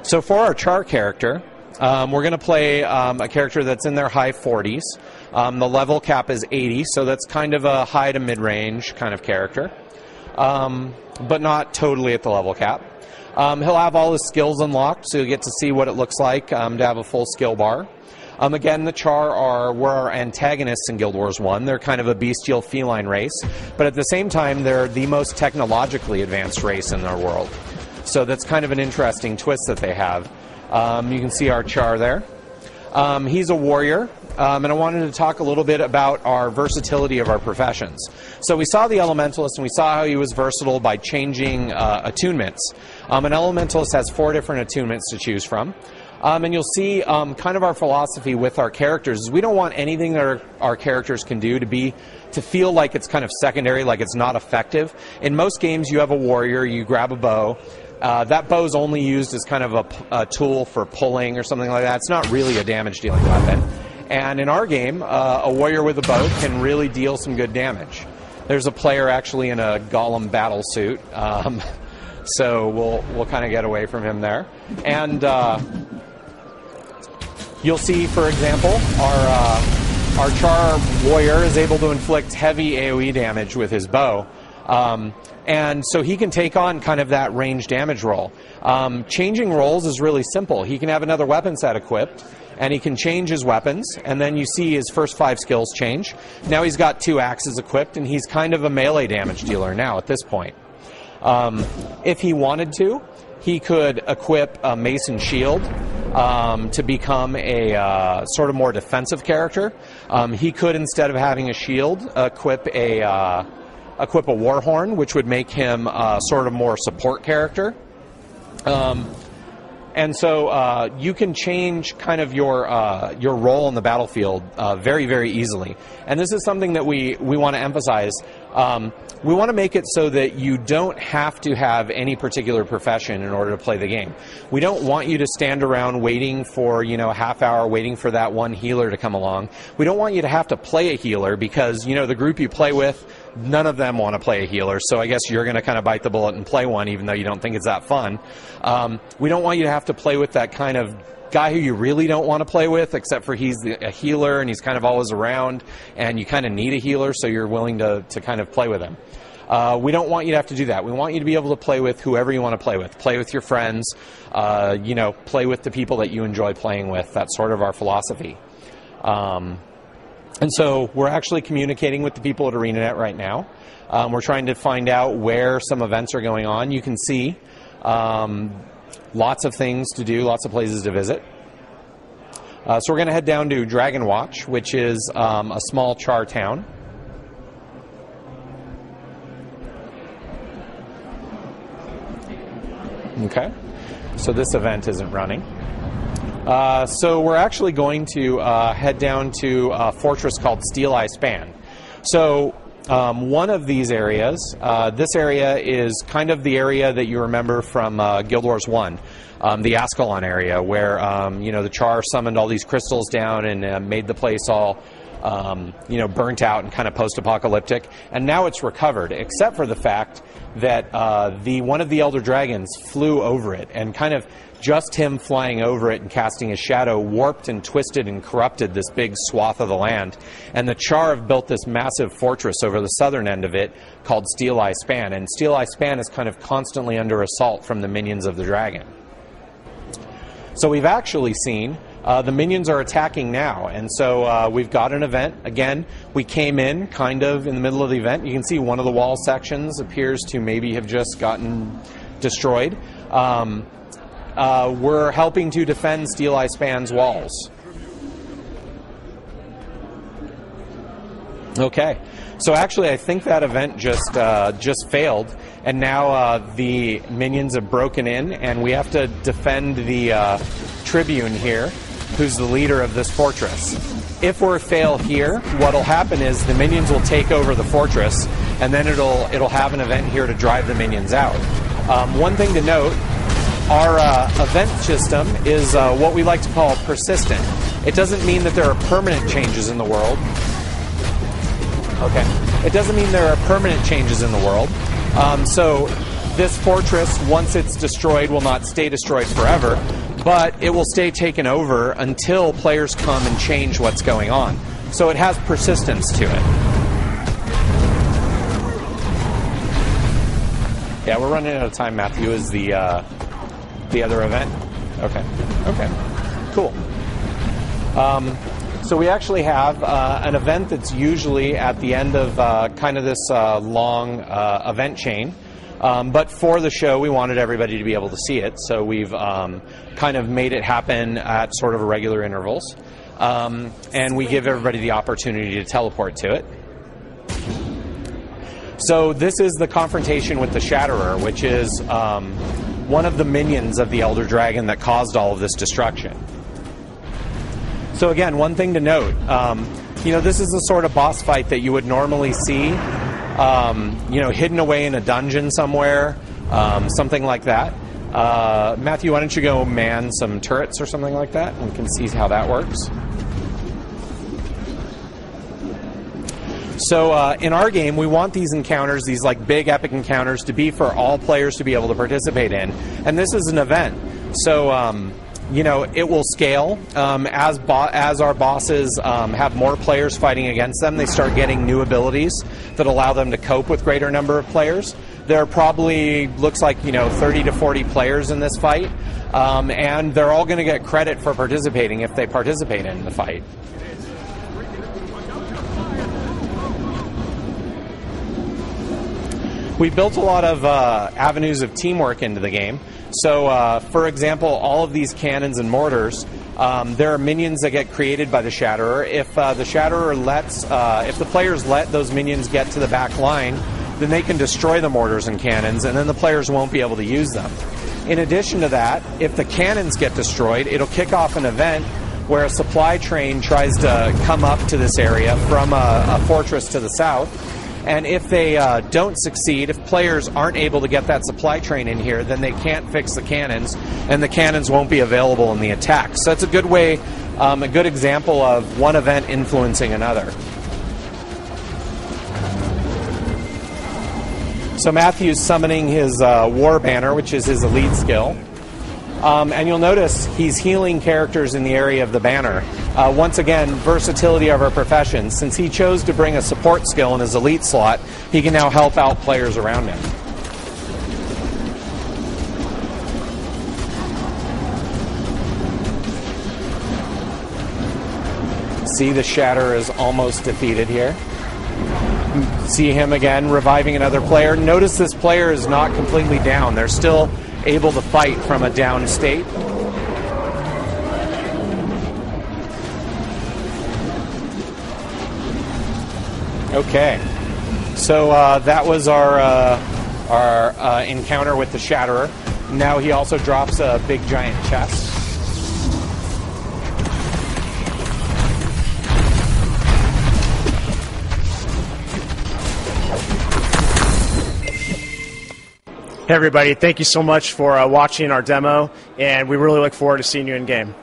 So for our Charr character, we're going to play a character that's in their high 40s. The level cap is 80, so that's kind of a high to mid-range kind of character, but not totally at the level cap. He'll have all his skills unlocked, so you'll get to see what it looks like to have a full skill bar. Again, the Charr were our antagonists in Guild Wars 1. They're kind of a bestial feline race, but at the same time, they're the most technologically advanced race in their world. So that's kind of an interesting twist that they have. You can see our Charr there. He's a warrior, and I wanted to talk a little bit about our versatility of our professions. So we saw the Elementalist, and we saw how he was versatile by changing attunements. An Elementalist has 4 different attunements to choose from. And you'll see kind of our philosophy with our characters is we don't want anything that our characters can do to feel like it's kind of secondary, like it's not effective. In most games, you have a warrior, you grab a bow. That bow is only used as kind of a tool for pulling or something like that. It's not really a damage-dealing weapon. And in our game, a warrior with a bow can really deal some good damage. There's a player actually in a golem battle suit, so we'll kind of get away from him there. And you'll see, for example, our Charr warrior is able to inflict heavy AoE damage with his bow. And so he can take on kind of that range damage role. Changing roles is really simple. He can have another weapon set equipped, and he can change his weapons, and then you see his first 5 skills change. Now he's got 2 axes equipped, and he's kind of a melee damage dealer now at this point. If he wanted to, he could equip a Mason Shield to become a sort of more defensive character. He could, instead of having a shield, equip a Warhorn, which would make him sort of more support character. And so you can change kind of your role in the battlefield very, very easily. And this is something that we want to emphasize. We want to make it so that you don't have to have any particular profession in order to play the game. We don't want you to stand around waiting for, a half hour, waiting for that one healer to come along. We don't want you to have to play a healer because, the group you play with, none of them want to play a healer, so I guess you're going to kind of bite the bullet and play one, even though you don't think it's that fun. We don't want you to have to play with that kind of guy who you really don't want to play with, except for he's a healer and he's kind of always around, and you kind of need a healer, so you're willing to kind of play with him. We don't want you to have to do that. We want you to be able to play with whoever you want to play with. Play with your friends, play with the people that you enjoy playing with. That's sort of our philosophy. And so we're actually communicating with the people at Arenanet right now. We're trying to find out where some events are going on. You can see lots of things to do, lots of places to visit. So we're going to head down to Dragon Watch, which is a small Charr town. Okay, so this event isn't running. So we're actually going to head down to a fortress called Steeleye Span. So one of these areas, this area is kind of the area that you remember from Guild Wars 1, the Ascalon area, where the Charr summoned all these crystals down and made the place all burnt out and kind of post-apocalyptic. And now it's recovered, except for the fact that one of the Elder Dragons flew over it, and kind of just him flying over it and casting his shadow warped and twisted and corrupted this big swath of the land. And the Charr have built this massive fortress over the southern end of it called Steeleye Span. And Steeleye Span is kind of constantly under assault from the minions of the dragon. So we've actually seen the minions are attacking now, and so we've got an event. Again, we came in kind of in the middle of the event. You can see one of the wall sections appears to maybe have just gotten destroyed. We're helping to defend Steeleye Span's walls. Okay, so actually I think that event just failed, and now the minions have broken in, and we have to defend the Tribune here, who's the leader of this fortress. If we fail here, what'll happen is the minions will take over the fortress, and then it'll have an event here to drive the minions out. One thing to note, our event system is what we like to call persistent. It doesn't mean that there are permanent changes in the world. Okay. It doesn't mean there are permanent changes in the world. So this fortress, once it's destroyed, will not stay destroyed forever, but it will stay taken over until players come and change what's going on. So it has persistence to it. Yeah, we're running out of time. Matthew is the other event. Okay. Okay. Cool. So we actually have an event that's usually at the end of kind of this long event chain. But for the show, we wanted everybody to be able to see it, so we've kind of made it happen at sort of regular intervals. And we give everybody the opportunity to teleport to it. So this is the confrontation with the Shatterer, which is one of the minions of the Elder Dragon that caused all of this destruction. So again, one thing to note, this is the sort of boss fight that you would normally see, hidden away in a dungeon somewhere, something like that. Matthew, why don't you go man some turrets or something like that, and we can see how that works. So in our game, we want these encounters, these like big epic encounters, to be for all players to be able to participate in. And this is an event. So, it will scale. As our bosses have more players fighting against them, they start getting new abilities that allow them to cope with greater number of players. There probably looks like 30 to 40 players in this fight, and they're all going to get credit for participating if they participate in the fight. We built a lot of avenues of teamwork into the game. So, for example, all of these cannons and mortars, there are minions that get created by the Shatterer. If the Shatterer if the players let those minions get to the back line, then they can destroy the mortars and cannons, and then the players won't be able to use them. In addition to that, if the cannons get destroyed, it'll kick off an event where a supply train tries to come up to this area from a fortress to the south. And if they don't succeed, if players aren't able to get that supply train in here, then they can't fix the cannons, and the cannons won't be available in the attack. So that's a good way, a good example of one event influencing another. So Matthew's summoning his War Banner, which is his elite skill. And you'll notice he's healing characters in the area of the banner. Once again, versatility of our profession. Since he chose to bring a support skill in his elite slot, he can now help out players around him. See, the Shatterer is almost defeated here. See him again reviving another player. Notice this player is not completely down. They're still able to fight from a down state. Okay, so that was our encounter with the Shatterer. Now he also drops a big giant chest. Hey everybody, thank you so much for watching our demo, and we really look forward to seeing you in game.